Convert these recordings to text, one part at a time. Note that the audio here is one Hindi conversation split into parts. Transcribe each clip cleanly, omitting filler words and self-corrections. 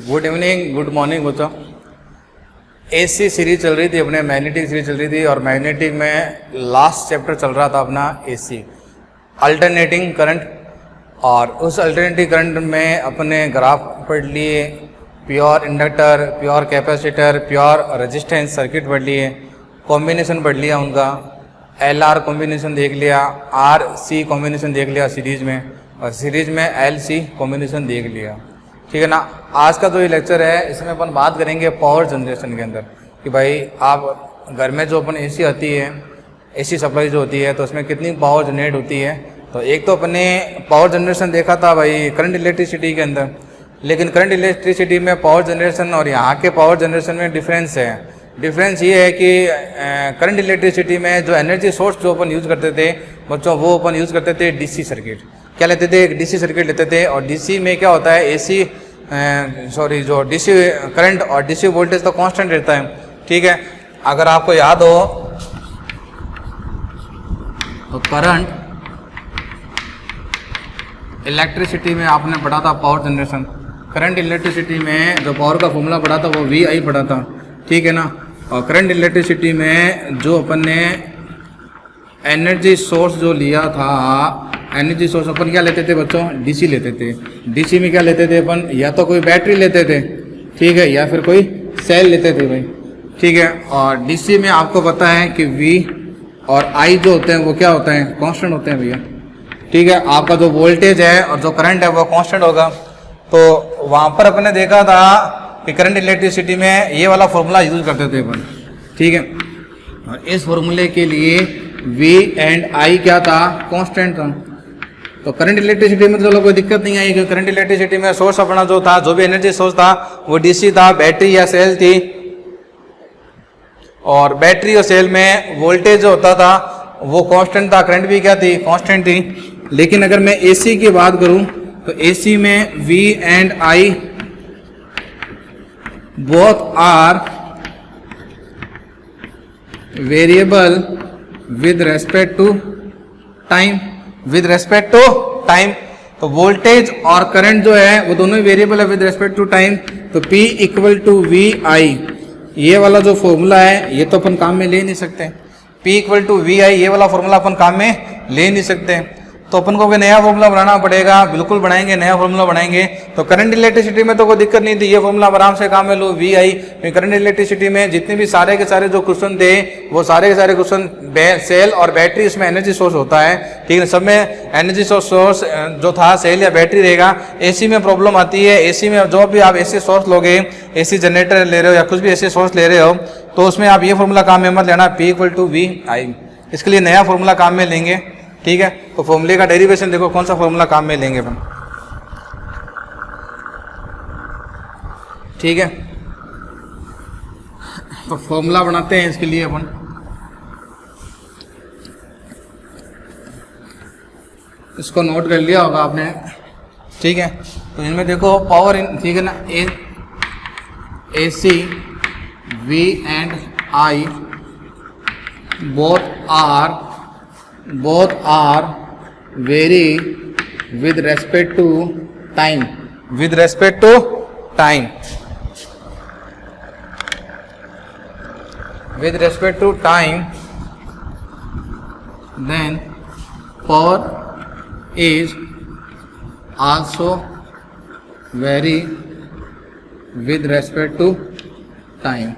गुड इवनिंग, गुड मॉर्निंग बच्चों। एसी सीरीज चल रही थी, अपने मैग्नेटिक सीरीज चल रही थी और मैग्नेटिक में लास्ट चैप्टर चल रहा था अपना एसी अल्टरनेटिंग करंट। और उस अल्टरनेटिंग करंट में अपने ग्राफ पढ़ लिए, pure inductor, pure capacitor, pure resistance circuit पढ़ लिए, कॉम्बिनेशन पढ़ लिया उनका, एल आर कॉम्बिनेशन देख लिया, आर सी कॉम्बिनेशन देख लिया सीरीज में, और सीरीज में एल सी कॉम्बिनेशन देख लिया। ठीक है ना। आज का जो ये लेक्चर है इसमें अपन बात करेंगे पावर जनरेशन के अंदर कि भाई आप घर में जो अपन एसी आती है, एसी सप्लाई जो होती है तो उसमें कितनी पावर जनरेट होती है। तो एक तो अपने पावर जनरेशन देखा था भाई करंट इलेक्ट्रिसिटी के अंदर, लेकिन करंट इलेक्ट्रिसिटी में पावर जनरेशन और यहाँ के पावर जनरेशन में डिफरेंस है। डिफरेंस ये है कि करंट इलेक्ट्रिसिटी में जो एनर्जी सोर्स जो अपन यूज़ करते थे बच्चों, वो अपन यूज़ करते थे डीसी सर्किट। क्या लेते थे? एक डीसी सर्किट लेते थे। और डीसी में क्या होता है, एसी जो डीसी करंट और डीसी वोल्टेज तो कांस्टेंट रहता है। ठीक है। अगर आपको याद हो तो करंट इलेक्ट्रिसिटी में आपने पढ़ा था पावर जनरेशन। करंट इलेक्ट्रिसिटी में जो पावर का फॉर्मूला पढ़ा था वो वी आई पढ़ा था। ठीक है ना। और करंट इलेक्ट्रिसिटी में जो अपन ने एनर्जी सोर्स जो लिया था, एनर्जी सोर्स अपन क्या लेते थे बच्चों? डीसी लेते थे। डीसी में क्या लेते थे अपन? या तो कोई बैटरी लेते थे, ठीक है, या फिर कोई सेल लेते थे भाई। ठीक है। और डीसी में आपको पता है कि वी और आई जो होते हैं वो क्या होते हैं? कांस्टेंट होते हैं भैया। ठीक है। आपका जो वोल्टेज है और जो करंट है वो कांस्टेंट होगा। तो वहाँ पर अपन ने देखा था कि करंट इलेक्ट्रिसिटी में ये वाला फॉर्मूला यूज करते थे अपन। ठीक है। और इस फॉर्मूले के लिए वी एंड आई क्या था? कांस्टेंट था। तो करंट इलेक्ट्रिसिटी में तो चलो कोई दिक्कत नहीं आई, क्योंकि करंट इलेक्ट्रिसिटी में सोर्स अपना जो था, जो भी एनर्जी सोर्स था वो डीसी था, बैटरी या सेल थी। और बैटरी और सेल में वोल्टेज जो होता था वो कांस्टेंट था, करंट भी क्या थी? कांस्टेंट थी। लेकिन अगर मैं एसी की बात करूं तो एसी में V and I both are variable with respect to time, with respect to time। तो वोल्टेज और करंट जो है वो दोनों ही वेरिएबल है विद रेस्पेक्ट टू टाइम। तो P इक्वल टू वी आई, ये वाला जो फॉर्मूला है ये तो अपन काम में ले नहीं सकते। P इक्वल टू वी आई, ये वाला फॉर्मूला अपन काम में ले नहीं सकते। तो अपन को भी नया फॉर्मूला बनाना पड़ेगा। बिल्कुल बनाएंगे, नया फॉर्मूला बनाएंगे। तो करंट इलेक्ट्रिसिटी में तो कोई दिक्कत नहीं थी, ये फॉर्मूला आराम से काम में लो, वी आई। करंट इलेक्ट्रिसिटी में जितने भी सारे के सारे जो क्वेश्चन थे वो सारे के सारे क्वेश्चन सेल और बैटरी, इसमें एनर्जी सोर्स होता है। ठीक है। सब में एनर्जी सोर्स जो था सेल या बैटरी रहेगा। एसी में प्रॉब्लम आती है, एसी में जो भी आप एसी सोर्स लोगे, एसी जनरेटर ले रहे हो या कुछ भी एसी सोर्स ले रहे हो, तो उसमें आप ये फॉर्मूला काम में मत लेना, P इक्वल टू वी आई। इसके लिए नया फॉर्मूला काम में लेंगे। ठीक है। तो फॉर्मूले का डेरिवेशन देखो, कौन सा फॉर्मूला काम में लेंगे अपन। ठीक है। तो फॉर्मूला बनाते हैं इसके लिए अपन। इसको नोट कर लिया होगा आपने। ठीक है। तो इनमें देखो पावर इन, ठीक है ना, AC V and I both are vary with respect to time, with respect to time, with respect to time, then power is also vary with respect to time।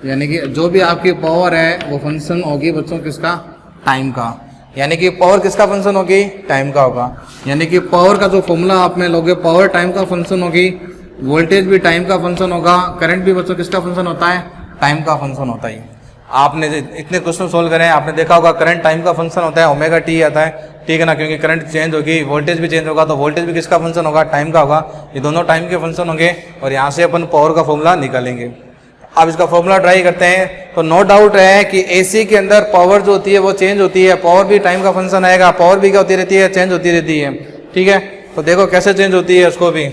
यानी कि जो भी आपकी पावर है वो फंक्शन होगी बच्चों किसका? टाइम का। यानी कि पावर किसका फंक्शन होगी? टाइम का होगा। यानी कि पावर का जो फॉर्मूला आप में लोगे, पावर टाइम का फंक्शन होगी, वोल्टेज भी टाइम का फंक्शन होगा, करंट भी बच्चों किसका फंक्शन होता है? टाइम का फंक्शन होता है। आपने इतने क्वेश्चन सोल्व करे हैं, आपने देखा होगा करंट टाइम का फंक्शन होता है, ओमेगा टी आता है। ठीक है ना। क्योंकि करंट चेंज होगी, वोल्टेज भी चेंज होगा, तो वोल्टेज भी किसका फंक्शन होगा? टाइम का होगा। ये दोनों टाइम के फंक्शन होंगे और यहाँ से अपन पावर का फॉर्मूला निकालेंगे। अब इसका फॉर्मूला ट्राई करते हैं। तो नो डाउट है कि एसी के अंदर पावर जो होती है वो चेंज होती है, पावर भी टाइम का फंक्शन आएगा, पावर भी क्या होती रहती है? चेंज होती रहती है। ठीक है। तो देखो कैसे चेंज होती है उसको भी।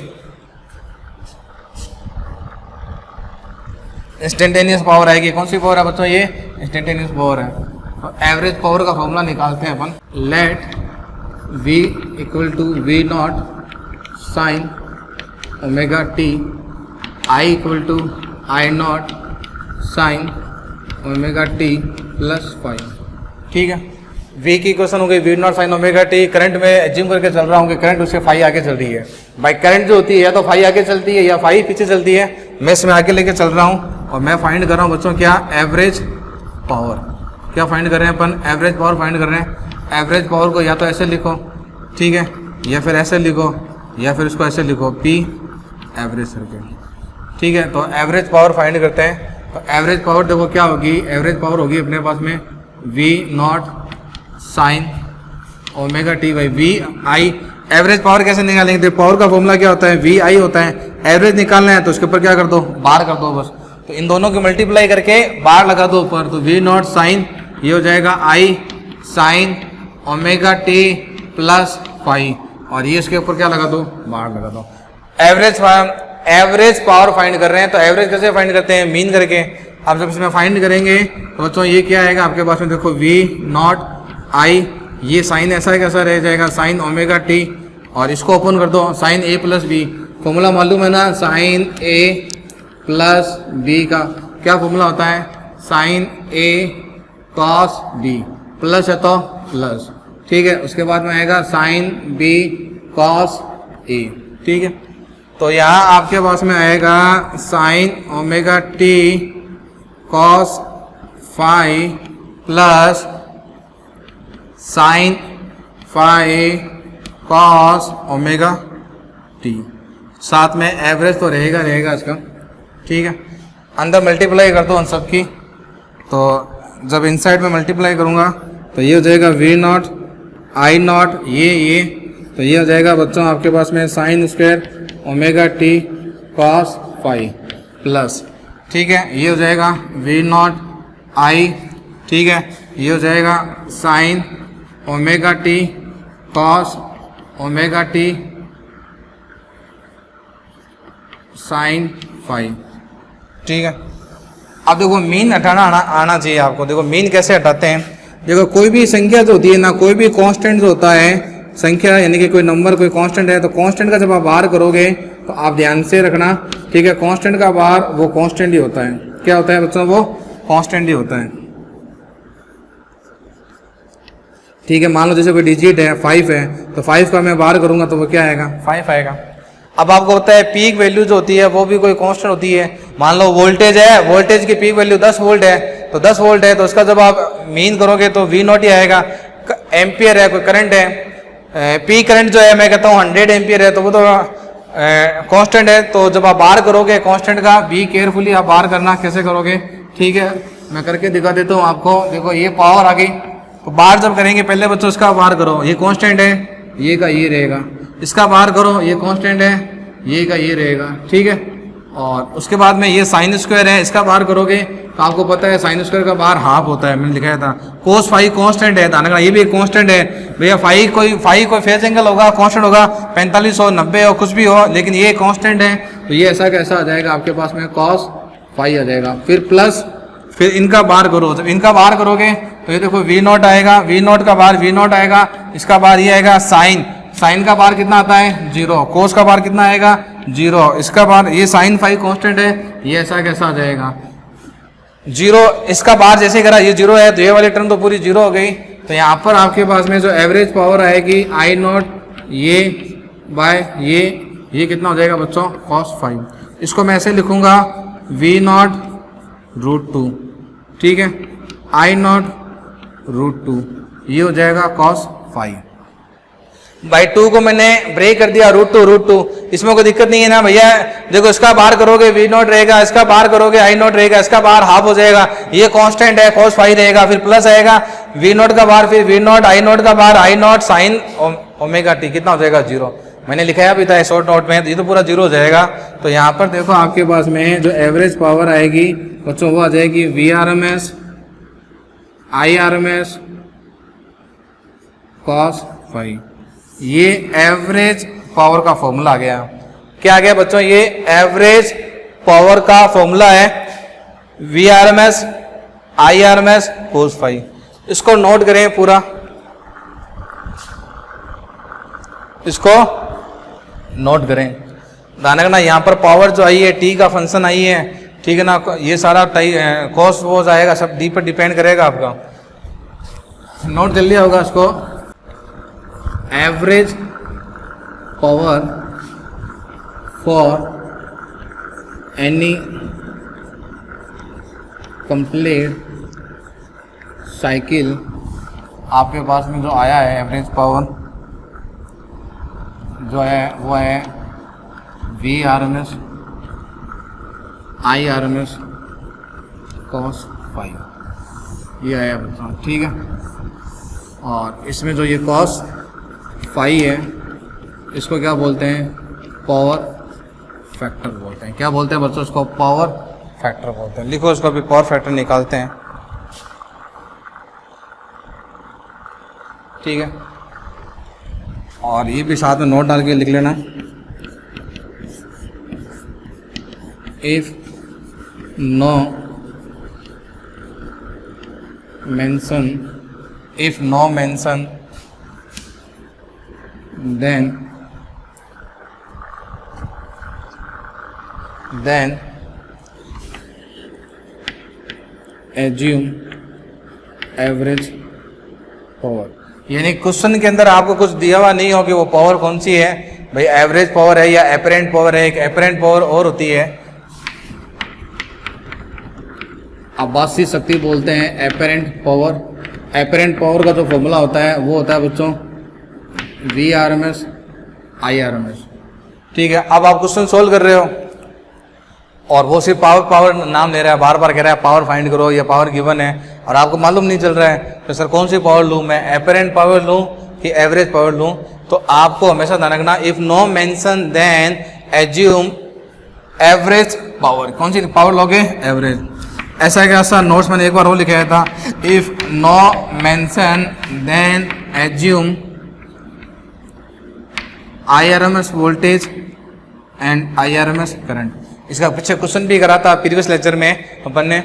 इंस्टेंटेनियस पावर आएगी। कौन सी पावर है बच्चों? ये इंस्टेंटेनियस पावर है। तो एवरेज पावर का फॉर्मूला निकालते हैं अपन। Let V equal to V naught sine omega T I equal to I naught sine omega T plus five. ठीक है, v की इक्वेशन हो गई v naught sine omega T. Current में एज्यूम करके चल रहा हूँ कि करंट उसके फाइव आगे चल रही है। भाई करंट जो होती है या तो फाइव आगे चलती है या फाइव पीछे चलती है, मैं इसमें आगे लेके चल रहा हूँ और मैं फाइंड कर रहा हूँ बच्चों क्या, एवरेज पावर। क्या फाइंड कर रहे हैं अपन, एवरेज पावर फाइंड कर रहे हैं। एवरेज पावर को या तो ऐसे लिखो, ठीक है, या फिर ऐसे लिखो, या फिर इसको ऐसे लिखो, P एवरेज करके। ठीक है, तो एवरेज पावर फाइंड करते हैं। तो एवरेज पावर देखो क्या होगी, एवरेज पावर होगी अपने पास में v naught sine omega T by V I. Average power कैसे निकालेंगे, देखो पावर का फॉर्मूला क्या होता है, वी आई होता है। एवरेज निकालना है तो उसके ऊपर क्या कर दो, बार कर दो बस। तो इन दोनों को मल्टीप्लाई करके बार लगा दो ऊपर, तो वी नॉट साइन ये हो जाएगा I sine omega T plus five, और ये इसके ऊपर क्या लगा दो, बार लगा दो। एवरेज पावर फाइंड कर रहे हैं, तो एवरेज कैसे फाइंड करते हैं, मीन करके। अब जब इसमें फाइंड करेंगे तो बच्चों ये क्या आएगा आपके पास में, देखो वी नॉट आई, ये साइन ऐसा कैसा रह जाएगा, साइन ओमेगा टी, और इसको ओपन कर दो, साइन ए प्लस बी। फॉर्मूला मालूम है ना, साइन ए प्लस बी का क्या फॉर्मूला होता है, साइन ए कॉस बी, प्लस है तो प्लस। ठीक है, उसके बाद में आएगा साइन बी कॉस ए। ठीक है, तो यहाँ आपके पास में आएगा sign omega T cos five plus sign five cos omega T, साथ में एवरेज तो रहेगा इसका। ठीक है, अंदर मल्टीप्लाई कर दो उन सब की, तो जब इनसाइड में मल्टीप्लाई करूँगा तो ये हो जाएगा वी नॉट आई नॉट, ये तो ये हो जाएगा बच्चों आपके पास में sine square omega T cos five plus, ठीक है, ये हो जाएगा वी नॉट आई। ठीक है, ये हो जाएगा sine omega T cos omega T sine five. ठीक है, अब देखो मीन हटाना आना चाहिए आपको। देखो मीन कैसे हटाते हैं, देखो कोई भी संख्या जो होती है ना, कोई भी कांस्टेंट जो होता है संख्या, यानी कि कोई नंबर कोई कांस्टेंट है, तो कांस्टेंट का जब आप बाहर करोगे तो आप ध्यान से रखना, ठीक है, कांस्टेंट का बाहर वो कांस्टेंट ही होता है। क्या होता है बच्चों, वो कांस्टेंट ही होता है। ठीक है, मान लो जैसे कोई डिजिट है 5 है, तो 5 का मैं बाहर करूंगा तो वो क्या आएगा, 5 आएगा। अब आपको पता है पीक वैल्यू जो होती है वो भी कोई कांस्टेंट होती है। मान लो वोल्टेज है, वोल्टेज की पीक वैल्यू 10 वोल्ट है, तो 10 वोल्ट है, तो उसका जब आप मीन करोगे तो वी नॉट ही आएगा। एम्पियर है, कोई करंट है, पी करंट जो है मैं कहता हूँ 100 एम्पियर है, तो वो तो कांस्टेंट है। तो जब आप बाहर करोगे कांस्टेंट का, बी केयरफुली आप बाहर करना, कैसे करोगे, ठीक है, मैं करके दिखा देता हूँ आपको। देखो ये पावर आ गई, तो बाहर जब करेंगे पहले बच्चों इसका बाहर करो, ये कांस्टेंट है, ये का ये रहेगा, इसका बाहर करो, ये कांस्टेंट है, ये का ये रहेगा। ठीक है, और उसके बाद में ये साइन स्क्वायर है, इसका बाहर करोगे तो आपको पता है साइन स्क्वायर का बाहर हाफ होता है, मैंने लिखाया था। कोस फाइव कांस्टेंट है, दाना ये भी एक कांस्टेंट है भैया। फाइव कोई फेज एंगल होगा, कांस्टेंट होगा, 45 हो 90 हो कुछ भी हो, लेकिन ये कांस्टेंट है, तो ये ऐसा कैसा आ जाएगा आपके पास में, कॉस फाइव आ जाएगा। फिर प्लस, फिर इनका बाहर करो, जब इनका बाहर करोगे तो ये देखो वी नॉट आएगा, वी नॉट का बाहर वी नॉट आएगा, इसका बाहर ये आएगा साइन, साइन का बाहर कितना आता है 0, कोस का बाहर कितना आएगा 0, इसका बाहर ये साइन फाइव कांस्टेंट है, ये ऐसा कैसा आ जाएगा 0, इसका बाहर जैसे करा ये 0 है, तो ये वाली टर्म तो पूरी 0 हो गई। तो यहाँ पर आपके पास में जो एवरेज पावर आएगी आई नॉट ये बाय ये कितना हो जाएगा बच्चों, कॉस 5। इसको मैं ऐसे लिखूंगा वी नॉट रूट 2, ठीक है, आई नॉट रूट 2, ये हो जाएगा कॉस 5। बाई 2 को मैंने ब्रेक कर दिया, रूट टू, इसमें कोई दिक्कत नहीं है ना भैया। देखो इसका बाहर करोगे वी नॉट रहेगा, इसका बाहर करोगे आई नॉट रहेगा, इसका बाहर हाफ हो जाएगा, ये कांस्टेंट है cos 5 रहेगा, फिर प्लस आएगा वी नॉट का बाहर, फिर वी नॉट आई नॉट का बाहर, आई नॉट साइन ओमेगा टी कितना हो जाएगा 0। मैंने लिखाया भी था शॉर्ट नोट में, ये तो पूरा 0 हो जाएगा। तो यहाँ पर देखो आपके पास में जो एवरेज पावर आएगी बच्चों वो आ जाएगी V R M S I R M S cos 5। ये एवरेज पावर का फॉर्मूला आ गया। क्या आ गया बच्चों, ये एवरेज पावर का फॉर्मूला है V R M S I R M S cos 5। इसको नोट करें पूरा, इसको नोट करें। ध्यान रखना यहाँ पर पावर जो आई है टी का फंक्शन आई है, ठीक है ना, ये सारा कॉस वॉस आएगा, सब डी पर डिपेंड करेगा आपका। नोट कर लिया होगा इसको। Average power for any complete cycle, आपके पास में जो आया है एवरेज पावर जो है वो है VRMS IRMS cos फाई, ये आया बच्चों, ठीक है। और इसमें जो ये cos फाई है इसको क्या बोलते हैं, पावर फैक्टर बोलते हैं। क्या बोलते हैं बच्चों इसको, पावर फैक्टर बोलते हैं। लिखो इसको, अभी पावर फैक्टर निकालते हैं, ठीक है। और ये भी साथ में नोट डाल के लिख लेना। If no mention, if no mention then assume average power. यानी क्वेश्चन के अंदर आपको कुछ दिया हुआ नहीं हो कि वो पावर कौन सी है, भाई एवरेज पावर है या एपरेंट पावर है। एक एपरेंट पावर और होती है, आभासी शक्ति बोलते हैं एपरेंट पावर। एपरेंट पावर का जो फॉर्मूला होता है वो होता है बच्चों VRMS IRMS, ठीक है। अब आप क्वेश्चन सोल्व कर रहे हो और वो सिर्फ पावर नाम ले रहा है, बार बार कह रहा है पावर फाइंड करो, ये पावर गिवन है और आपको मालूम नहीं चल रहा है तो सर कौन सी पावर लूँ मैं, एपरेंट पावर लूँ कि एवरेज पावर लूँ। तो आपको हमेशा ध्यान रखना, if no mention then assume average power. कौन सी पावर लोगे, एवरेज। ऐसा क्या ऐसा नोट्स मैंने एक बार वो लिखाया था, if no mention then assume IRMS voltage and IRMS current. इसका पीछे क्वेश्चन भी करा था प्रीवियस लेक्चर में अपन ने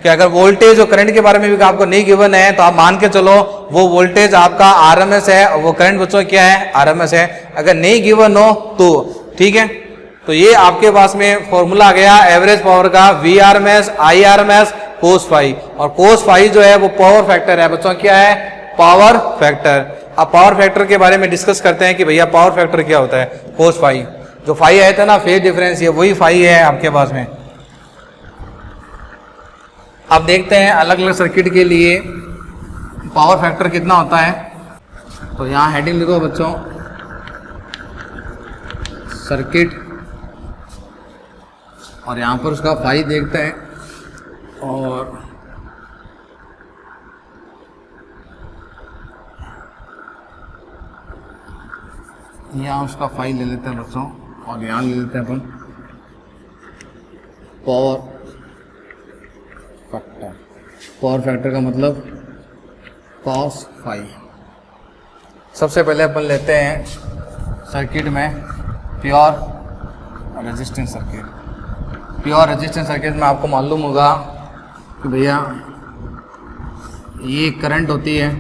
कि अगर वोल्टेज और करंट के बारे में भी आपको नहीं गिवन है तो आप मान के चलो वो वोल्टेज आपका RMS है और वो करंट बच्चों क्या है, RMS है। अगर नहीं गिवन हो तो ठीक है, तो ये आपके पास में फॉर्मूला आ गया एवरेज पावर का, VRMS IRMS cos फाई। और cos फाई जो है वो पावर फैक्टर है बच्चों, क्या है, पावर फैक्टर। अब पावर फैक्टर के बारे में डिस्कस करते हैं कि भैया पावर फैक्टर क्या होता है। cos फाई, जो फाई आया था ना फेज डिफरेंस, ये वही फाई है आपके पास में। अब देखते हैं अलग अलग सर्किट के लिए पावर फैक्टर कितना होता है। तो यहाँ हेडिंग लिखो बच्चों, सर्किट, और यहाँ पर उसका फाई देखते हैं और यहाँ उसका फाई ले लेते हैं बच्चों और यहाँ ले लेते हैं अपन पावर फैक्टर। पावर फैक्टर का मतलब cos फाई। सबसे पहले अपन लेते हैं सर्किट में pure resistance circuit. Pure resistance circuit में आपको मालूम होगा कि भैया ये करंट होती है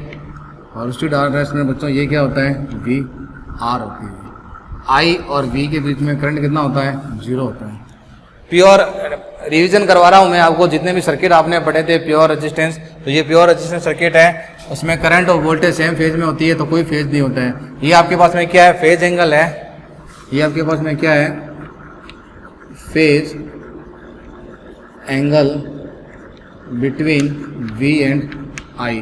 और उसकी डायरेक्शन में बच्चों ये क्या होता है, VR होती है। I और V के बीच में करंट कितना होता है, 0 होता है। प्योर रिवीजन करवा रहा हूँ मैं आपको, जितने भी सर्किट आपने पढ़े थे प्योर रेजिस्टेंस, तो ये प्योर रेजिस्टेंस सर्किट है। उसमें करंट और वोल्टेज सेम फेज में होती है, तो कोई फेज नहीं होता है। ये आपके पास में क्या है, फेज एंगल है। ये आपके पास में क्या है, phase angle between V and I।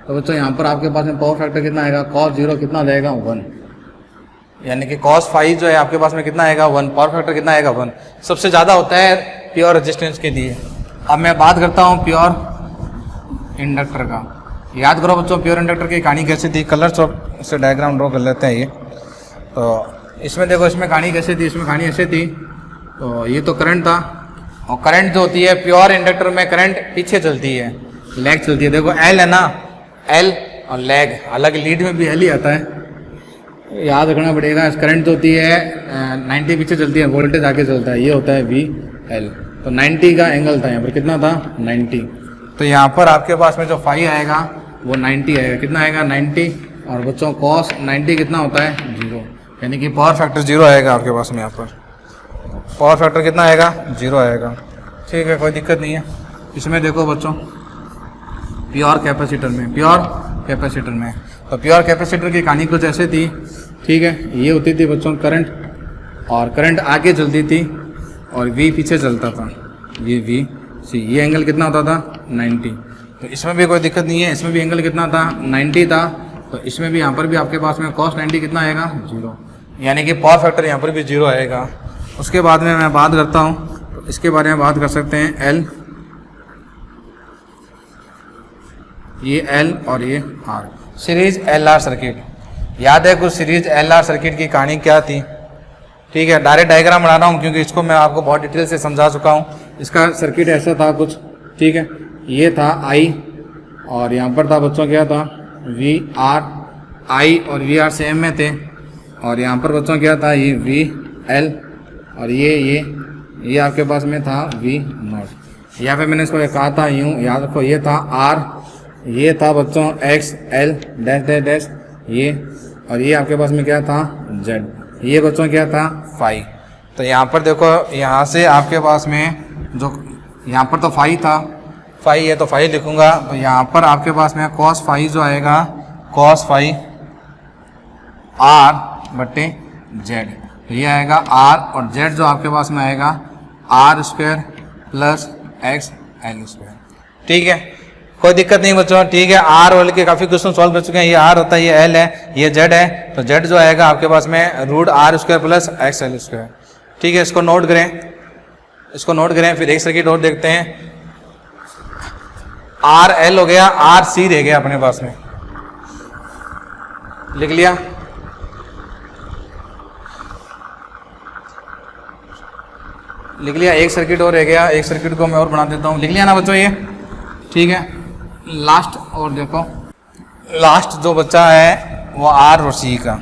तो बच्चों यहाँ पर आपके पास में पावर फैक्टर कितना आएगा, cos 0 कितना आएगा, 1। यानी कि cos फाई जो है आपके पास में कितना आएगा, 1। पावर फैक्टर कितना आएगा, 1। सबसे ज़्यादा होता है प्योर रेजिस्टेंस के लिए। अब मैं बात करता हूँ प्योर इंडक्टर का। याद करो बच्चों प्योर इंडक्टर की कहानी कैसी थी, कलर से डायग्राम ड्रॉ कर लेते हैं ये। तो इसमें देखो, इसमें कहानी कैसे थी, इसमें कहानी ऐसे थी। तो ये तो करंट था, और करंट जो होती है प्योर इंडक्टर में करंट पीछे चलती है, लैग चलती है। देखो L है ना, L और लैग, हालांकि लीड में भी L ही आता है, याद रखना पड़ेगा। करंट जो होती है 90 पीछे चलती है, वोल्टेज आगे चलता है, ये होता है VL। तो 90 का एंगल था यहाँ पर, कितना था, 90। तो यहाँ पर आपके पास में जो फाई आएगा वो 90 आएगा। कितना आएगा, 90। और बच्चों cos 90 कितना होता है, 0। यानी कि पावर फैक्टर 0 आएगा आपके पास में यहाँ पर। पावर फैक्टर कितना आएगा, 0 आएगा। ठीक है, कोई दिक्कत नहीं है। इसमें देखो बच्चों, प्योर कैपेसिटर में तो प्योर कैपेसिटर की कहानी कुछ ऐसे थी। ठीक है, ये होती थी बच्चों करंट, और करंट आगे चलती थी और V पीछे चलता था, ये VC। ये एंगल कितना होता था, 90। तो इसमें भी कोई दिक्कत नहीं है, इसमें भी एंगल कितना था, 90 था। तो इसमें भी यहाँ पर भी आपके पास में cos 90 कितना आएगा, 0, यानी कि पावर फैक्टर यहाँ पर भी 0 आएगा। उसके बाद में मैं बात करता हूँ, तो इसके बारे में बात कर सकते हैं L, ये L और ये R, सीरीज LR सर्किट। याद है कुछ सीरीज LR सर्किट की कहानी क्या थी? ठीक है, डायरेक्ट डायग्राम बना रहा हूँ क्योंकि इसको मैं आपको बहुत डिटेल से समझा चुका हूँ। इसका सर्किट ऐसा था कुछ, ठीक है, ये था I और यहाँ पर था बच्चों क्या था, VR। I और VR सेम में थे, और यहाँ पर बच्चों क्या था, ये VL, और ये आपके पास में था V0। यहाँ पे मैंने इसको कहा था यूँ, याद रखो, ये था R, ये था बच्चों XL डैश डैश डैश ये, और ये आपके पास में क्या था, Z। ये बच्चों क्या था, फाई। तो यहाँ पर देखो, यहाँ से आपके पास में जो यहाँ पर तो फाई था, फाई है तो फाई लिखूँगा। तो यहाँ पर आपके पास में कॉस फाई जो आएगा, कॉस फाई R बटे Z। तो ये आएगा R, और Z जो आपके पास में आएगा R² प्लस XL²। ठीक है, कोई दिक्कत नहीं बच्चों। ठीक है, R और L के काफ़ी क्वेश्चन सॉल्व कर चुके हैं। ये R होता है, ये L है, ये Z है। तो Z जो आएगा आपके पास में √R² प्लस XL²। ठीक है, इसको नोट करें, फिर एक सर्किट और देखते हैं। RL हो गया, RC रह गया अपने पास में, लिख लिया। एक सर्किट और रह गया, एक सर्किट को मैं और बना देता हूँ, लिख लिया ना बच्चों ये। ठीक है, लास्ट और देखो, लास्ट जो बच्चा है वो R और C का।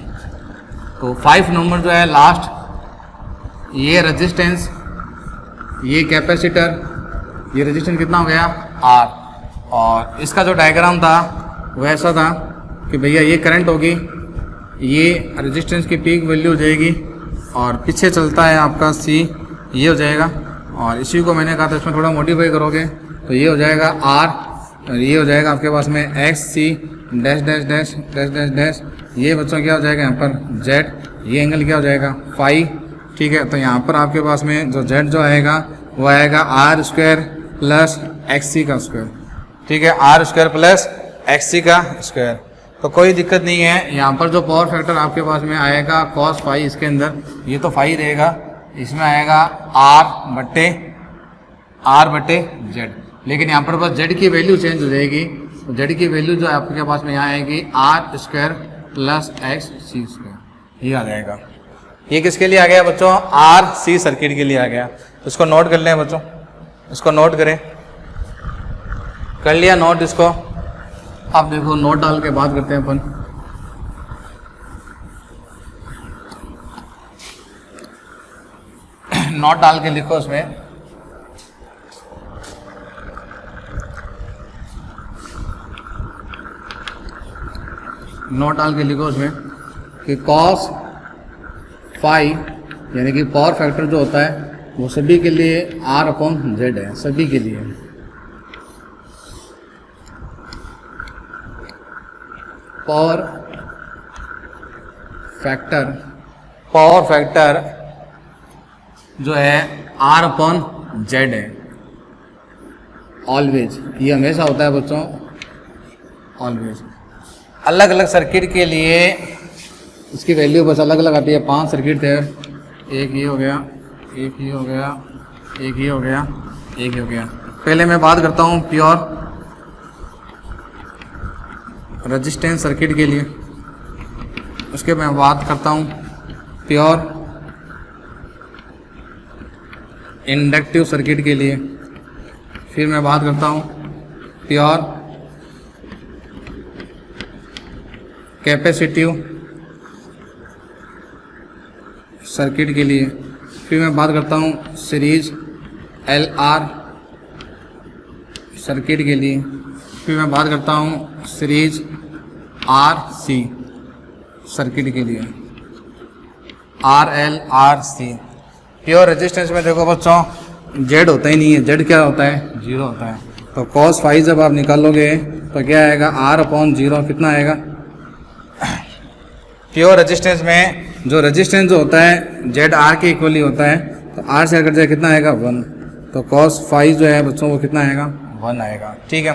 तो 5 नंबर जो है लास्ट, ये रेजिस्टेंस, ये कैपेसिटर, ये रेजिस्टेंस कितना हो गया, R। और इसका जो डायग्राम था वो ऐसा था कि भैया ये करंट होगी, ये रेजिस्टेंस की पीक वैल्यू हो जाएगी, और पीछे चलता है आपका C, ये हो जाएगा। और इसी को मैंने कहा था इसमें थोड़ा मॉडिफाई करोगे तो ये हो जाएगा R, और ये हो जाएगा आपके पास में XC dash dash dash dash dash dash. ये बच्चों क्या हो जाएगा यहाँ पर Z, ये एंगल क्या हो जाएगा, फाई। ठीक है, तो यहाँ पर आपके पास में जो Z जो आएगा वो आएगा R² प्लस XC का स्क्वायर। ठीक है, R² प्लस XC का स्क्वायर। तो कोई दिक्कत नहीं है। यहाँ पर जो पावर फैक्टर आपके पास में आएगा cos फाई, इसके अंदर ये तो फाई रहेगा, इसमें आएगा R बटे Z। लेकिन यहाँ पर बस Z की वैल्यू चेंज हो जाएगी। तो Z की वैल्यू जो आपके पास में यहाँ आएगी R² प्लस XC², ये आ जाएगा। ये किसके लिए आ गया बच्चों, RC सर्किट के लिए आ गया। तो इसको नोट कर लें बच्चों, इसको नोट करें, कर लिया नोट इसको। अब देखो नोट डाल के बात करते हैं अपन। नोट डाल के लिखो उसमें, नोट डाल के लिखो उसमें कि cos फाई यानी कि पावर फैक्टर जो होता है वो सभी के लिए R/Z है, सभी के लिए। पावर फैक्टर जो है R/Z है, ऑलवेज। ये हमेशा होता है बच्चों, ऑलवेज। अलग अलग सर्किट के लिए इसकी वैल्यू बस अलग अलग आती है। 5 सर्किट थे, एक ये हो गया, एक ये हो गया, एक ये हो गया, एक ये हो गया। पहले मैं बात करता हूँ प्योर रेजिस्टेंस सर्किट के लिए, उसके मैं बात करता हूँ प्योर इंडक्टिव सर्किट के लिए, फिर मैं बात करता हूँ प्योर कैपेसिटिव सर्किट के लिए, फिर मैं बात करता हूँ सीरीज LR सर्किट के लिए, फिर मैं बात करता हूँ सीरीज RC सर्किट के लिए, RL RC। प्योर रेजिस्टेंस में देखो बच्चों जेड होता ही नहीं है, जेड क्या होता है, जीरो होता है। तो कॉस फाई जब आप निकालोगे तो क्या आएगा, आर अपॉन जीरो, कितना आएगा। प्योर रेजिस्टेंस में जो रेजिस्टेंस जो होता है जेड आर के इक्वली होता है, तो आर से कट जाए कितना आएगा, 1। तो कॉस फाई जो है बच्चों वो कितना आएगा, 1 आएगा। ठीक है।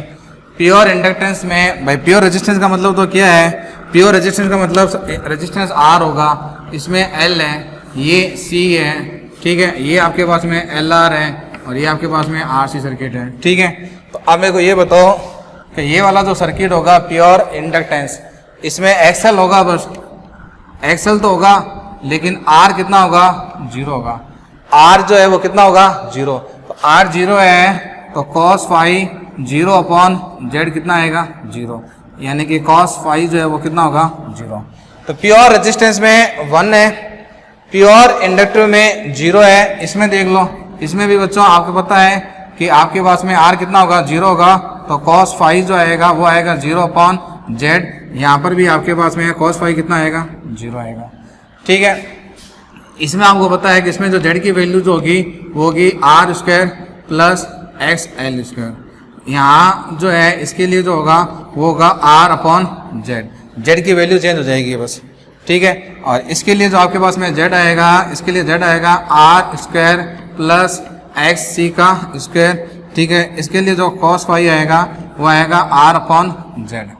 प्योर इंडक्टेंस में भाई प्योर रेजिस्टेंस का मतलब तो क्या है, प्योर रेजिस्टेंस का मतलब रेजिस्टेंस आर होगा, इसमें एल है, ये सी है, ठीक है, ये आपके पास में एल आर है और ये आपके पास में आर सी सर्किट है। ठीक है। तो अब मेरे को ये बताओ कि ये वाला जो सर्किट होगा प्योर इंडक्टेंस, इसमें एक्सएल होगा, बस एक्सएल तो होगा, लेकिन आर कितना होगा, 0 होगा। आर जो है वो कितना होगा, 0। तो आर 0 है तो कॉस फाई 0 अपॉन जेड कितना आएगा, 0, यानी कि कॉस फाई जो है वो कितना होगा, 0। तो प्योर रेजिस्टेंस में 1 है, प्योर इंडक्टर में 0 है। इसमें देख लो, इसमें भी बच्चों आपको पता है कि आपके पास में आर कितना होगा, 0 होगा, तो कॉस फाई जो आएगा वो आएगा 0 अपॉन जेड। यहाँ पर भी आपके पास में कॉस फाई कितना आएगा, 0 आएगा। ठीक है। इसमें आपको पता है कि इसमें जो जेड की वैल्यू जो होगी वो होगी R square plus X L square. यहाँ जो है इसके लिए जो होगा वो होगा आर अपॉन जेड, जेड की वैल्यू चेंज हो जाएगी बस। ठीक है। और इसके लिए जो आपके पास में जेड आएगा, इसके लिए जेड आएगा are square plus X C का स्क्वायर। ठीक है। इसके लिए जो कॉस फाई आएगा वो आएगा आर अपॉन जेड।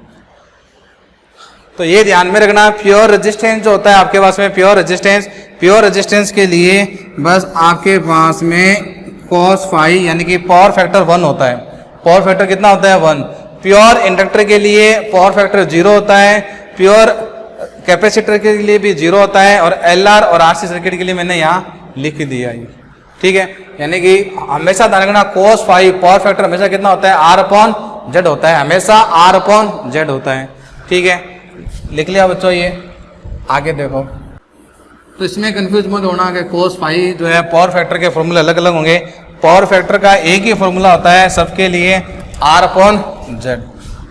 तो ये ध्यान में रखना, प्योर रेजिस्टेंस जो होता है आपके पास में, प्योर रेजिस्टेंस के लिए बस आपके पास में कॉस फाई यानी कि पावर फैक्टर 1 होता है। पावर फैक्टर कितना होता है, 1। प्योर इंडक्टर के लिए पावर फैक्टर 0 होता है, प्योर कैपेसिटर के लिए भी 0 होता है, और एल आर और आर सी सर्किट के लिए मैंने यहाँ लिख दिया ये। ठीक है। यानी कि हमेशा ध्यान रखना कॉस फाई पावर फैक्टर हमेशा कितना होता है, आर अपॉन जेड होता है, हमेशा आर अपॉन जेड होता है। ठीक है। लिख लिया बच्चों ये, आगे देखो। तो इसमें कंफ्यूज मत होना कि कोस फाई जो है पावर फैक्टर के फॉर्मूले अलग अलग होंगे। पावर फैक्टर का एक ही फॉर्मूला होता है सबके लिए, आर अपॉन जेड।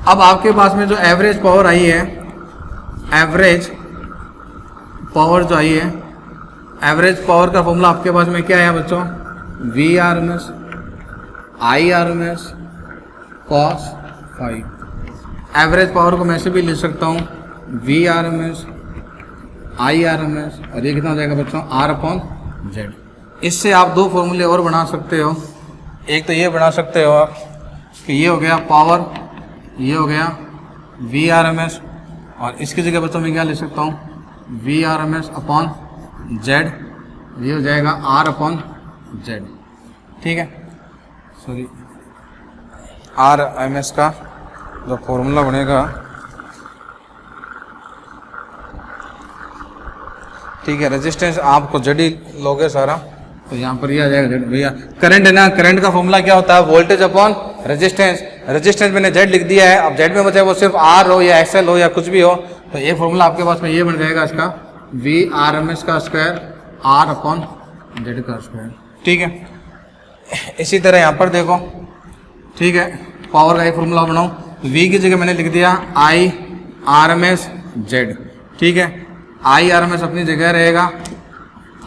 अब आपके पास में जो एवरेज पावर आई है, एवरेज पावर जो आई है, एवरेज पावर का फॉर्मूला आपके पास में क्या है बच्चों, V R M S I R M S cos phi. Average power को मैं ऐसे भी लिख सकता हूँ, V R M S I R M S, और ये कितना हो जाएगा बच्चों, आर अपॉन जेड। इससे आप 2 फॉर्मूले और बना सकते हो। एक तो ये बना सकते हो आप कि ये हो गया पावर, ये हो गया वी आर एम एस, और इसकी जगह बच्चों मैं क्या लिख सकता हूँ, V R M S upon Z, ये हो जाएगा आर अपॉन जेड। ठीक है। सॉरी, आर एम एस का जो फॉर्मूला बनेगा, ठीक है, रेजिस्टेंस आपको जेड ही लोगे सारा, तो यहाँ पर ये आ जाएगा जेड। भैया करंट है ना, करंट का फॉर्मूला क्या होता है, वोल्टेज अपॉन रेजिस्टेंस। रेजिस्टेंस मैंने जेड लिख दिया है, अब जेड में बचा वो सिर्फ आर हो या एक्सएल हो या कुछ भी हो, तो ये फॉर्मूला आपके पास में ये बन जाएगा इसका, वी आर एम एस का स्क्वायर आर अपॉन जेड का स्क्वायर। ठीक है। इसी तरह यहाँ पर देखो, ठीक है, पावर का एक फॉर्मूला बनाओ, वी की जगह मैंने लिख दिया I R M S Z. ठीक है। आई आर एम एस अपनी जगह रहेगा,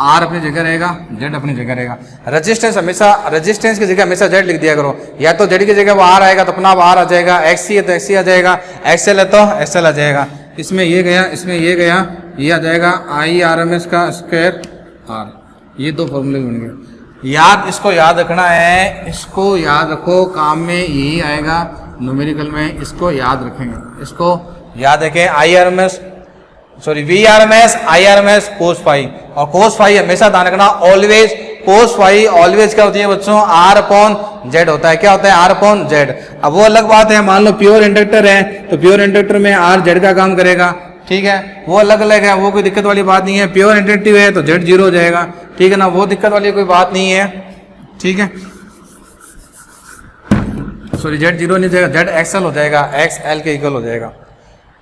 आर अपनी जगह रहेगा, जेड अपनी जगह रहेगा। रेजिस्टेंस हमेशा, रेजिस्टेंस की जगह हमेशा जेड लिख दिया करो, या तो जेड की जगह वो आर आएगा तो अपना आर आ जाएगा, एक्सी है तो एक्सी आ जाएगा, एक्सएल है तो एक्सएल आ जाएगा। इसमें ये गया, इसमें ये गया, ये आ जाएगा आई आर एम एस का स्क्वायर आर। ये 2 फॉर्मूले बन गए। याद, इसको याद रखना है, इसको याद रखो, काम में यही आएगा न्यूमेरिकल में, इसको याद रखेंगे, इसको याद रखें। I R M S, sorry, V R M S I R M S cos phi, और कोस फाई हमेशा ध्यान रखना ऑलवेज, कोस फाई ऑलवेज क्या होती है बच्चों, आर अपॉन जेड होता है। क्या होता है, आर अपॉन जेड। अब वो अलग बात है, मान लो प्योर इंडक्टर है तो प्योर इंडक्टर में आर जेड का काम करेगा। ठीक है, वो अलग अलग है, वो कोई दिक्कत वाली बात नहीं है। प्योर इंडक्टिव है तो जेड 0 हो जाएगा। ठीक है ना, वो दिक्कत वाली कोई बात नहीं है। ठीक है, सॉरी, जेड 0 नहीं जाएगा, जेड एक्सएल हो जाएगा, एक्स एल के इक्वल हो जाएगा।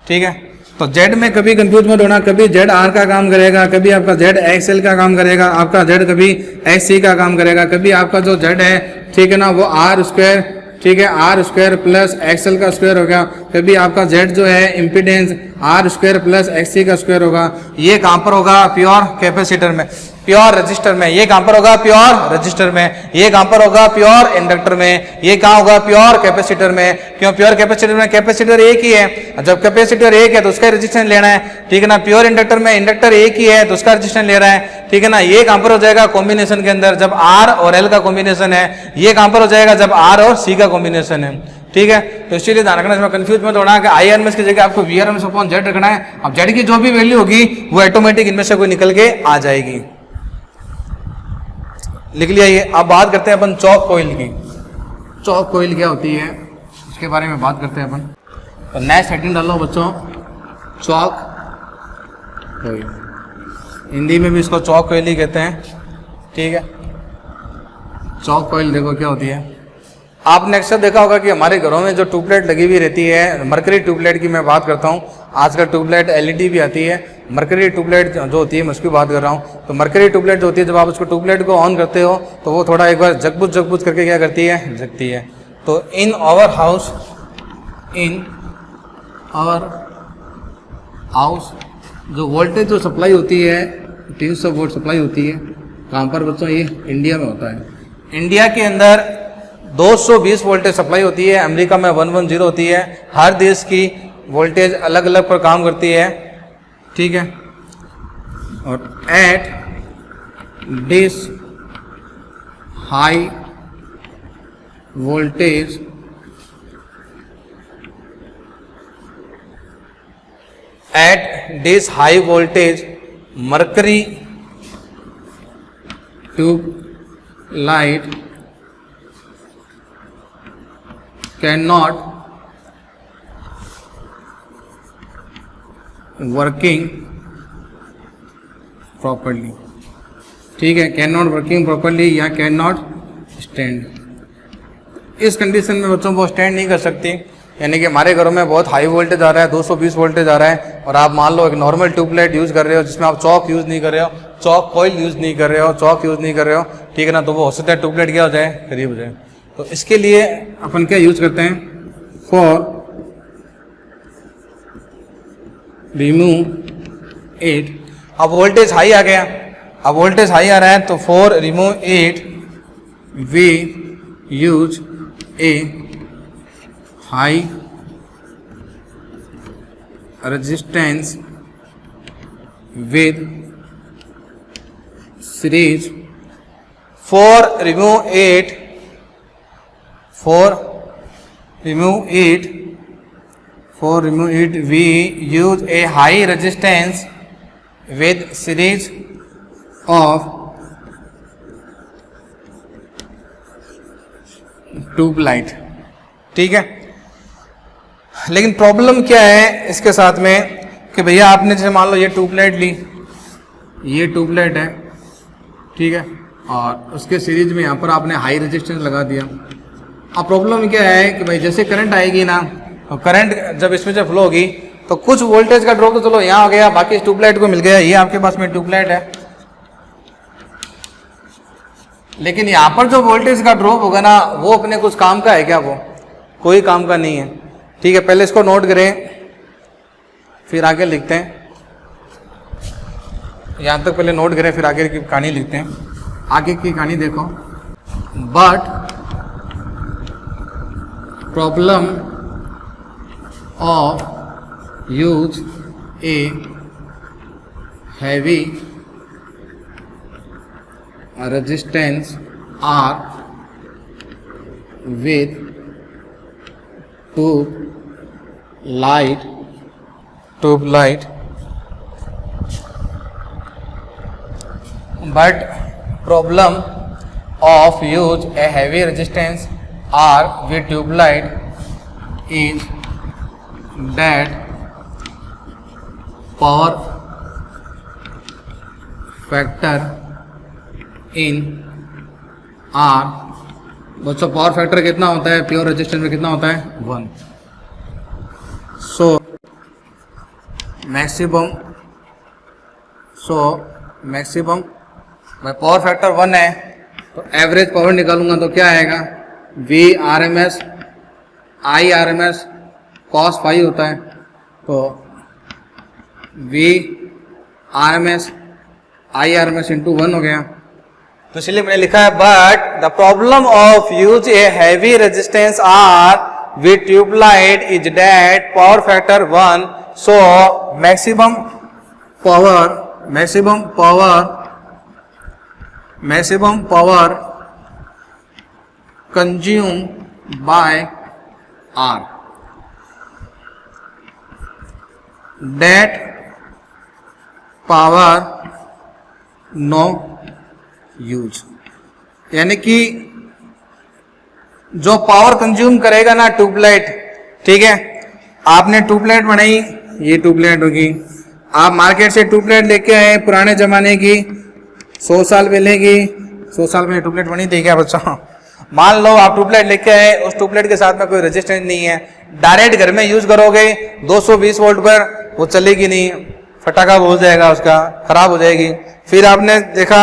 ठीक है। तो जेड में कभी कंफ्यूज मत होना, कभी जेड आर का काम करेगा, कभी आपका जेड एक्सएल का काम करेगा, आपका जेड कभी एक्स सी का काम करेगा, कभी आपका जो जेड है, ठीक है ना, वो आर स्क्वायर, ठीक है, आर स्क्वायर प्लस एक्सएल का स्क्वायर होगा, कभी आपका जेड जो है impedance R square plus X C का स्क्वायर होगा। ये कहाँ पर होगा, प्योर कैपेसिटर में। प्योर रजिस्टर में। ये कहां पर होगा? प्योर रजिस्टर में। ये कहां पर होगा? प्योर इंडक्टर में। ये कहां होगा? प्योर कैपेसिटर में। क्यों? प्योर कैपेसिटर में कैपेसिटर एक ही है, जब कैपेसिटर एक है तो उसका रेजिस्टेंस लेना है, ठीक है ना। प्योर इंडक्टर में इंडक्टर एक ही है तो उसका रेजिस्टेंस ले रहा है, ठीक है ना। ये कहां पर हो जाएगा? कॉम्बिनेशन के अंदर, जब आर और एल का कॉम्बिनेशन है। ये कहां पर हो जाएगा? जब आर और सी का कॉम्बिनेशन है, ठीक है। तो इसलिए ध्यान रखना, इसमें कंफ्यूज मत होना कि आई आर एम एस की जगह आपको V R M S upon Z रखना है। अब जेड की जो भी वैल्यू होगी वो ऑटोमेटिक इनमें से कोई निकल के आ जाएगी। लिख लिया ये। अब बात करते हैं अपन चौक कोइल की। चौक कोइल क्या होती है इसके बारे में बात करते हैं अपन। तो नेक्स्ट हेडिंग डालो बच्चों, चौक कोइल। हिंदी में भी इसको चौक कोइल ही कहते हैं, ठीक है। चौक कोइल देखो क्या होती है। आपने अक्सर देखा होगा कि हमारे घरों में जो ट्यूबलाइट लगी हुई रहती है, मरकरी ट्यूबलाइट की मैं बात करता हूँ। आजकल ट्यूबलाइट एलईडी भी आती है, मरकरी ट्यूबलाइट जो होती है मैं उसकी बात कर रहा हूँ। तो मरकरी ट्यूबलाइट जो होती है, जब आप उसको ट्यूबलाइट को ऑन करते हो तो वो थोड़ा एक बार जगबुझ जगबुझ करके क्या करती है? जगती है। तो इन आवर हाउस जो वोल्टेज जो सप्लाई होती है 300 वोल्ट सप्लाई होती है। कहाँ पर बच्चों? ये इंडिया में होता है। इंडिया के अंदर 220 वोल्टेज सप्लाई होती है, अमेरिका में 110 होती है। हर देश की वोल्टेज अलग अलग पर काम करती है, ठीक है। और at this high voltage mercury tube light cannot working properly, ठीक है। cannot working properly या cannot stand, इस कंडीशन में बच्चों को स्टैंड नहीं कर सकती। यानी कि हमारे घरों में बहुत हाई वोल्टेज आ रहा है, 220 वोल्टेज आ रहा है, और आप मान लो एक नॉर्मल ट्यूबलाइट यूज़ कर रहे हो जिसमें आप चौक यूज़ नहीं कर रहे हो, चौक कॉइल यूज़ नहीं कर रहे हो, चौक यूज़ नहीं कर रहे हो, ठीक है ना। तो वो हो सकता है ट्यूबलाइट क्या हो जाए? खराब हो जाए। तो इसके लिए अपन क्या यूज़ करते हैं? For remove it. अब वोल्टेज हाई आ गया, अब वोल्टेज हाई आ रहा है, तो for remove it we use a high resistance with series. फॉर रिमूव इट we use a high resistance with series of tube light, ठीक है। लेकिन प्रॉब्लम क्या है इसके साथ में कि भैया आपने जैसे मान लो ये ट्यूबलाइट ली, ये ट्यूबलाइट है, ठीक है, और उसके सीरीज में यहाँ पर आपने हाई रेजिस्टेंस लगा दिया। अब प्रॉब्लम क्या है कि भाई जैसे करंट आएगी ना, तो करंट जब इसमें से फ्लो होगी तो कुछ वोल्टेज का ड्रॉप तो चलो यहाँ हो गया, बाकी इस ट्यूबलाइट को मिल गया। ये आपके पास में ट्यूबलाइट है, लेकिन यहाँ पर जो वोल्टेज का ड्रॉप होगा ना वो अपने कुछ काम का है क्या? वो कोई काम का नहीं है, ठीक है। पहले इसको नोट करें फिर आगे लिखते हैं। यहाँ तक पहले नोट करें फिर आगे की कहानी लिखते हैं। आगे की कहानी देखो। But problem of use a heavy resistance R with tube light but problem of use a heavy resistance R with tube light is that power factor in R, बच्चों पावर फैक्टर कितना होता है प्योर रेजिस्टेंस में? कितना होता है? 1। सो मैक्सिमम भाई पावर फैक्टर 1 है तो एवरेज पावर निकालूंगा तो क्या आएगा? V R M S I R M S cos phi होता है, तो V R M S I R M S into 1 हो गया। तो इसलिए मैंने लिखा है but the problem of use a heavy resistance R with tube light is that power factor 1, so maximum power consume by are, that power no use. यानी कि जो पावर कंज्यूम करेगा ना ट्यूबलाइट, ठीक है, आपने ट्यूबलाइट बनाई, ये ट्यूबलाइट होगी, आप मार्केट से ट्यूबलाइट लेके आए पुराने जमाने की, 100 साल पहले की, 100 साल पहले ट्यूबलाइट बनी थी क्या बच्चों? मान लो आप ट्यूबलाइट लेके आए, उस ट्यूबलाइट के साथ में कोई रेजिस्टेंस नहीं है, डायरेक्ट घर में यूज करोगे 220 वोल्ट पर, वो चलेगी नहीं, फटाका बोल जाएगा, उसका खराब हो जाएगी। फिर आपने देखा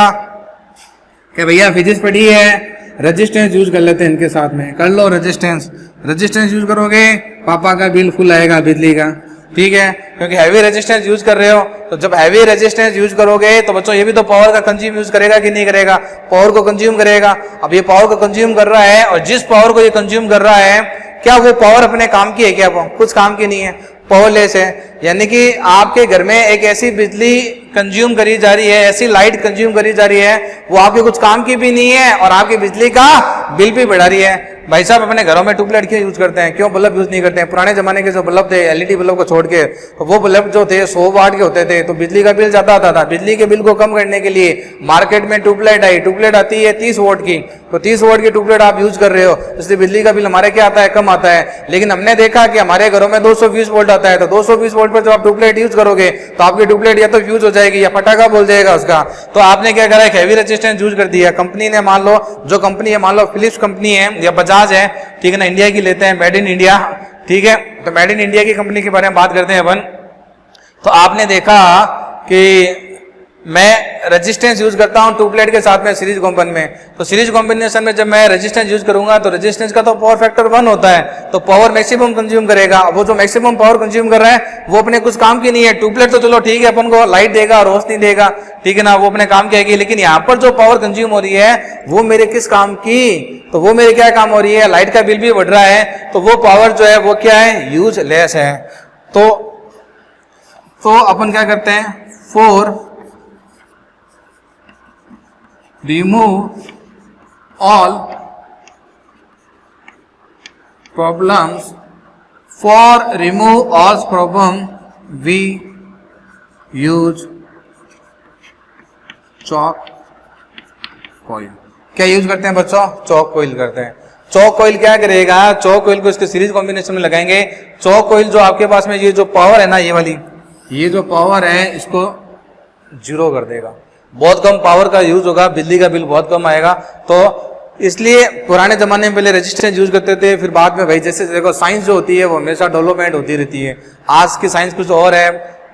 कि भैया फिजिक्स पढ़ी है, रेजिस्टेंस यूज कर लेते हैं इनके साथ में, कर लो रेजिस्टेंस यूज करोगे, पापा का बिल फुल आएगा बिजली का, ठीक है, क्योंकि हैवी रेजिस्टेंस यूज कर रहे हो। तो जब हैवी रेजिस्टेंस यूज करोगे तो बच्चों ये भी तो पावर का कंज्यूम यूज करेगा कि नहीं करेगा? पावर को कंज्यूम करेगा। अब ये पावर को कंज्यूम कर रहा है, और जिस पावर को ये कंज्यूम कर रहा है, क्या वो पावर अपने काम की है क्या? वो कुछ काम की नहीं है, पावरलेस है। यानी कि आपके घर में एक ऐसी बिजली कंज्यूम करी जा रही है, ऐसी लाइट कंज्यूम करी जा रही है, वो आपके कुछ काम की भी नहीं है और आपकी बिजली का बिल भी बढ़ा रही है। भाई साहब अपने घरों में ट्यूबलाइट क्यों यूज करते हैं, क्यों बल्ब यूज नहीं करते हैं? पुराने जमाने के जो बल्ब थे, एलईडी बल्ब को छोड़ के, तो वो बल्ब जो थे 100 वाट के होते थे, तो बिजली का बिल ज्यादा आता था। बिजली के बिल को कम करने के लिए मार्केट में ट्यूबलाइट आई, ट्यूबलाइट आती है 30 वोल्ट की, तो 30 वोल्ट की ट्यूबलाइट आप यूज कर रहे हो, इसलिए बिजली का बिल हमारे क्या आता है? कम आता है। लेकिन हमने देखा कि हमारे घरों में 220 वोल्ट आता है, तो 220 वोल्ट पर जब आप ट्यूबलाइट यूज करोगे तो आपकी ट्यूबलाइट या तो फ्यूज हो जाएगी या फटाका बोल जाएगा उसका। तो आपने क्या करा, एक हैवी रेजिस्टेंस यूज कर दिया। कंपनी ने, मान लो जो कंपनी है, मान लो फिलिप्स कंपनी है या बजाज है, ठीक है ना, इंडिया की लेते हैं, मेड इन इंडिया, ठीक है, तो मेड इन इंडिया की कंपनी के बारे में बात करते हैं अपन। तो आपने देखा कि मैं रेजिस्टेंस यूज करता हूं ट्यूबलाइट के साथ में सीरीज कॉम्बिनेशन में, तो सीरीज कॉम्बिनेशन में जब मैं रेजिस्टेंस यूज करूंगा तो रेजिस्टेंस का तो पावर फैक्टर 1 होता है, तो पावर मैक्सिमम कंज्यूम करेगा। वो जो मैक्सिमम पावर कंज्यूम कर रहा है वो अपने कुछ काम की नहीं है। ट्यूबलाइट तो चलो ठीक है, अपन को लाइट देगा, रोशनी देगा, ठीक है ना, वो अपने काम की आएगी। लेकिन यहाँ पर जो पावर कंज्यूम हो रही है वो मेरे किस काम की? तो वो मेरे क्या काम हो रही है? लाइट का बिल भी बढ़ रहा है, तो वो पावर जो है वो क्या है? यूजलेस है। तो अपन क्या करते हैं, for remove all problems, we use chalk coil। क्या यूज करते हैं बच्चों? चॉक कोइल करते हैं। चॉक कोइल क्या करेगा? चॉक कोइल को इसके सीरीज कॉम्बिनेशन में लगाएंगे। चॉक कोइल जो आपके पास में ये जो पावर है ना, ये वाली, ये जो पावर है इसको जीरो कर देगा। बहुत कम पावर का यूज होगा, बिजली का बिल बहुत कम आएगा। तो इसलिए पुराने जमाने में पहले रेजिस्टेंस यूज करते थे, फिर बाद में भाई जैसे देखो साइंस जो होती है वो हमेशा डेवलपमेंट होती रहती है। आज की साइंस कुछ और है,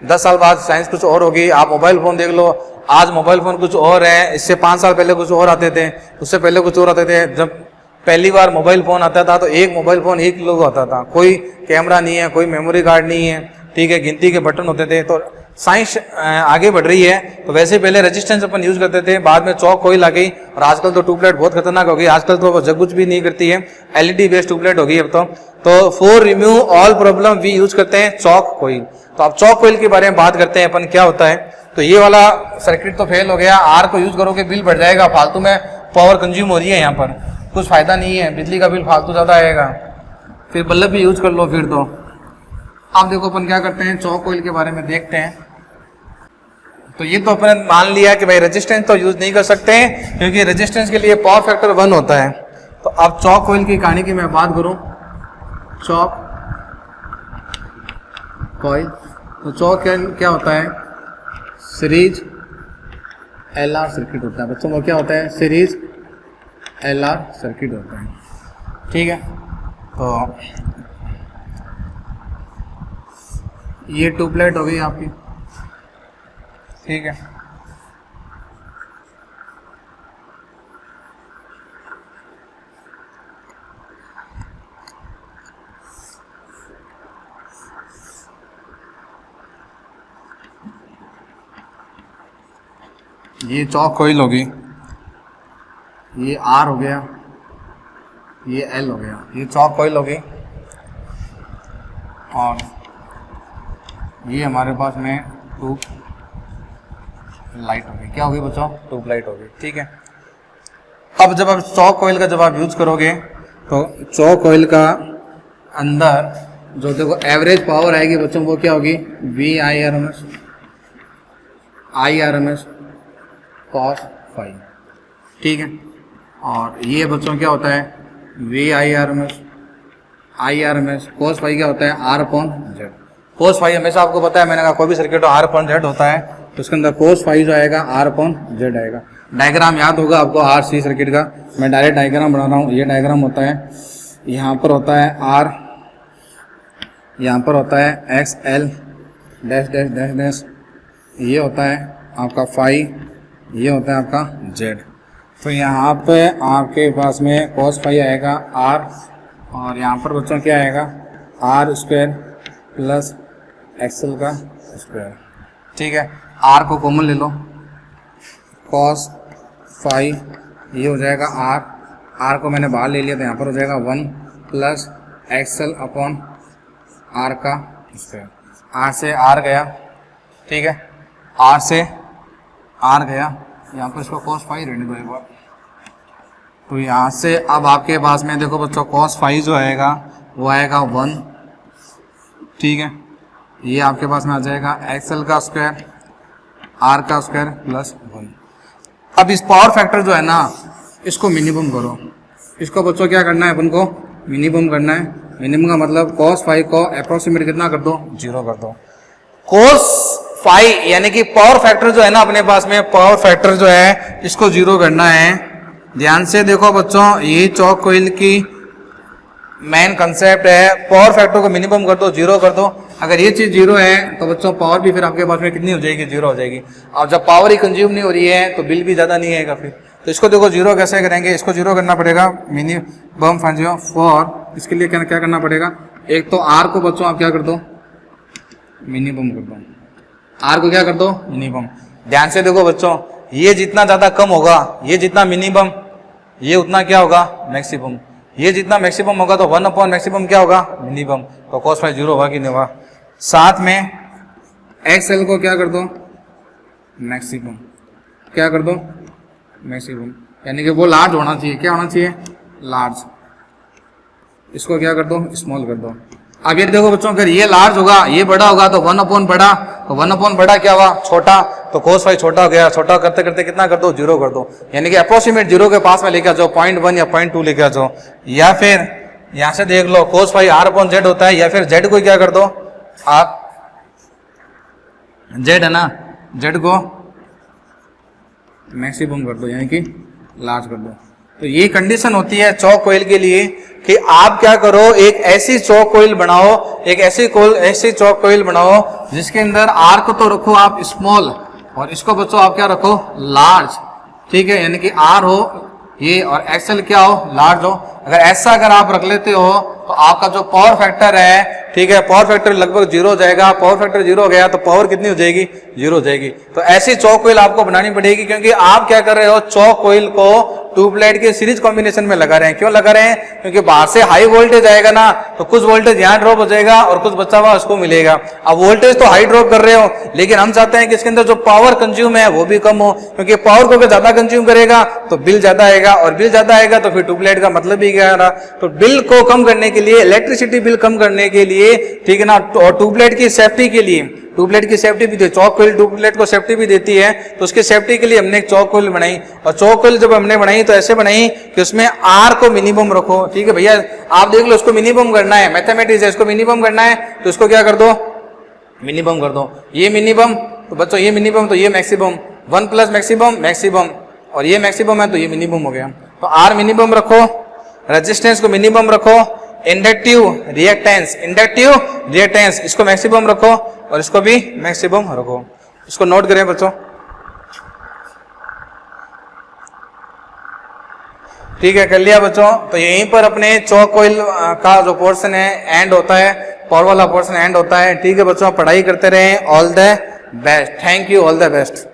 10 साल बाद साइंस कुछ और होगी। आप मोबाइल फोन देख लो, आज मोबाइल फोन कुछ और है, इससे 5 साल पहले कुछ और आते थे, उससे पहले कुछ और आते थे। जब पहली बार मोबाइल फोन आता था तो एक मोबाइल फोन 1 किलो का आता था, कोई कैमरा नहीं है, कोई मेमोरी कार्ड नहीं है, ठीक है, गिनती के बटन होते थे। तो साइंस आगे बढ़ रही है, तो वैसे पहले रेजिस्टेंस अपन यूज करते थे, बाद में चौक कोइल आ गई, और आजकल तो ट्यूबलाइट बहुत खतरनाक हो गई। आजकल तो जग कुछ भी नहीं करती है, एलईडी बेस्ड ट्यूबलाइट होगी अब तो for remove all problem we use करते हैं चौक कोइल। तो अब चौक कोइल के बारे में बात करते हैं अपन, क्या होता है। तो ये वाला सर्किट तो फेल हो गया, आर को यूज करोगे बिल बढ़ जाएगा, फालतू में पावर कंज्यूम हो रही है, यहाँ पर कुछ फायदा नहीं है, बिजली का बिल फालतू ज्यादा आएगा। फिर बल्ब भी यूज कर लो फिर। तो अब देखो अपन क्या करते हैं, चौक कोइल के बारे में देखते हैं। तो ये तो अपन मान लिया कि भाई रेजिस्टेंस तो यूज नहीं कर सकते हैं, क्योंकि रेजिस्टेंस के लिए पावर फैक्टर 1 होता है। तो अब चौक कोइल की कहानी की मैं बात करूं, चौक कोइल, तो चौक क्या होता है? सीरीज एलआर सर्किट होता है बच्चों। वो क्या होता है? सीरीज एलआर सर्किट होता है, ठीक है। तो ये ट्यूबलाइट हो गई आपकी, ठीक है। ये चौक कोइल होगी, ये आर हो गया, ये एल हो गया, ये चौक कोइल होगी। और ये हमारे पास में ट्यूब लाइट होगी। क्या होगी बच्चों? ट्यूब लाइट होगी। ठीक है। अब जब आप चौक कोइल का जब आप यूज करोगे तो चौक कोइल का अंदर जो देखो एवरेज पावर आएगी बच्चों वो क्या होगी? V I R M S cos phi. ठीक है। और ये बच्चों क्या होता है? V I R M S cos phi क्या होता है? R upon Z. Cos phi हमेशा आपको पता है, मैंने कहा कोई भी सर्किट आर अपॉन जेड होता है तो उसके अंदर कोस फाई जो आएगा आर अपॉन जेड आएगा। डायग्राम याद होगा आपको आर सी सर्किट का, मैं डायरेक्ट डायग्राम बना रहा हूँ। ये डायग्राम होता है, यहाँ पर होता है आर, यहाँ पर होता है x L dash dash dash dash, ये होता है आपका फाई, ये होता है आपका जेड। तो यहाँ पे आपके पास में कॉस फाई आएगा आर, और यहाँ पर बच्चों क्या आएगा? आर स्क्वायर प्लस एक्सएल का स्क्वायर। ठीक है। आर को कॉमन ले लो, कॉस फाई ये हो जाएगा आर, आर को मैंने बाहर ले लिया तो यहाँ पर हो जाएगा 1 प्लस एक्सएल अपॉन आर का स्क्वायर। आर से आर गया, ठीक है, आर से आर गया, यहाँ पर इसको कॉस फाई रहने दो एक बार। तो यहाँ से अब आपके पास में देखो बच्चों कॉस फाई जो आएगा वो आएगा 1, ठीक है, ये आपके पास में आ जाएगा एक्सएल का स्क्वायर आर का स्क्वायर प्लस 1। अब इस पावर फैक्टर जो है ना इसको मिनिमम करो। इसको बच्चों क्या करना है? अपन को मिनिमम करना है। मिनिमम का मतलब कॉस फाई को अप्रोक्सीमेट कितना कर दो? 0 कर दो। कॉस फाई यानी कि पावर फैक्टर जो है ना अपने पास में, पावर फैक्टर जो है इसको 0 करना है। ध्यान से देखो बच्चों, ये चौक कोइल की मेन कंसेप्ट है, पावर फैक्टर को मिनिमम कर दो, 0 कर दो। अगर ये चीज 0 है तो बच्चों पावर भी फिर आपके पास में कितनी हो जाएगी? 0 हो जाएगी। और जब पावर ही कंज्यूम नहीं हो रही है तो बिल भी ज्यादा नहीं आएगा फिर। तो इसको देखो 0 कैसे करेंगे? इसको 0 करना पड़ेगा मिनिमम फॉर, इसके लिए क्या करना पड़ेगा? एक तो आर को बच्चों आप क्या कर दो? मिनिमम कर दो। आर को क्या कर दो? मिनिमम। ध्यान से देखो बच्चों, ये जितना ज्यादा कम होगा, ये जितना मिनिमम, ये उतना क्या होगा? मैक्सिमम। ये जितना मैक्सिमम होगा तो 1 अपॉन मैक्सिमम क्या होगा? मिनिमम। तो कॉस फाई 0 होगा कि नहीं होगा? साथ में एक्सएल को क्या कर दो? मैक्सिमम। क्या कर दो? मैक्सिमम। यानी कि वो लार्ज होना चाहिए। क्या होना चाहिए? लार्ज। इसको क्या कर दो? स्मॉल कर दो। अब ये देखो बच्चों, अगर ये लार्ज होगा, ये बड़ा होगा तो 1 अपॉन बड़ा, तो 1 अपॉन बड़ा क्या हुआ? छोटा। तो कोस फाई छोटा हो गया, छोटा करते करते कितना कर दो? 0 कर दो। यानी कि अप्रोक्सीमेट 0 के पास में लेके आ जाओ, 0.1 या 0.2 लेके आ जाओ। या फिर यहां से देख लो cos phi R upon Z होता है, या फिर जेड को क्या कर दो? आर जेड है ना, जेड को मैक्सिमम कर दो, यानी कि लार्ज कर दो। तो ये कंडीशन होती है चौक कोइल के लिए कि आप क्या करो? एक ऐसी चौक कोइल बनाओ, एक ऐसी चौक कोइल बनाओ जिसके अंदर आर को तो रखो आप स्मॉल, और इसको बच्चों आप क्या रखो? लार्ज। ठीक है, यानी कि आर हो ये और एक्सएल क्या हो? लार्ज हो। अगर ऐसा अगर आप रख लेते हो तो आपका जो पावर फैक्टर है, ठीक है, पावर फैक्टर लगभग 0 हो जाएगा। पावर फैक्टर 0 हो गया तो पावर कितनी हो जाएगी? 0 हो जाएगी। तो ऐसी चौक कोइल आपको बनानी पड़ेगी, क्योंकि आप क्या कर रहे हो? चौक कोइल को ट्यूबलाइट के सीरीज कॉम्बिनेशन में लगा रहे हैं। क्यों लगा रहे हैं? क्योंकि बाहर से हाई वोल्टेज आएगा ना तो कुछ वोल्टेज यहाँ ड्रॉप हो जाएगा और कुछ बचा हुआ उसको मिलेगा। अब वोल्टेज तो हाई ड्रॉप कर रहे हो, लेकिन हम चाहते हैं कि इसके अंदर जो पावर कंज्यूम है वो भी कम हो, क्योंकि पावर को अगर ज्यादा कंज्यूम करेगा तो बिल ज्यादा आएगा, और बिल ज्यादा आएगा तो फिर ट्यूबलाइट का मतलब ही क्या रहा? तो बिल को कम करने के लिए, इलेक्ट्रिसिटी बिल कम करने के लिए, ठीक है ना, और ट्यूबलाइट की सेफ्टी के लिए, ट्यूबलाइट की सेफ्टी भी चौक कोइल ट्यूबलाइट को सेफ्टी भी देती है, तो उसकी सेफ्टी के लिए हमने एक चौक कोइल बनाई। और चौक कोइल जब हमने बनाई तो ऐसे बनाई कि उसमें आर को मिनिमम रखो। ठीक है भैया, आप देख लो, इसको मिनिमम करना है, मैथमेटिक्स है, इसको मिनिमम करना है, तो इसको क्या कर दो? मिनिमम कर दो। ये मिनिमम तो बच्चों ये मिनिमम तो ये मैक्सिमम, 1 प्लस मैक्सिमम मैक्सिमम, और ये मैक्सिमम है तो ये मिनिमम हो गया। तो आर मिनिमम रखो, रेजिस्टेंस को मिनिमम रखो, इंडक्टिव रिएक्टेंस इसको मैक्सिमम रखो, और इसको भी मैक्सिमम रखो। इसको नोट करें बच्चों। ठीक है, कर लिया बच्चों। तो यहीं पर अपने चौक कोइल का जो पोर्शन है एंड होता है, पावर वाला पोर्शन एंड होता है। ठीक है बच्चों, पढ़ाई करते रहें। All the best. Thank you, all the best.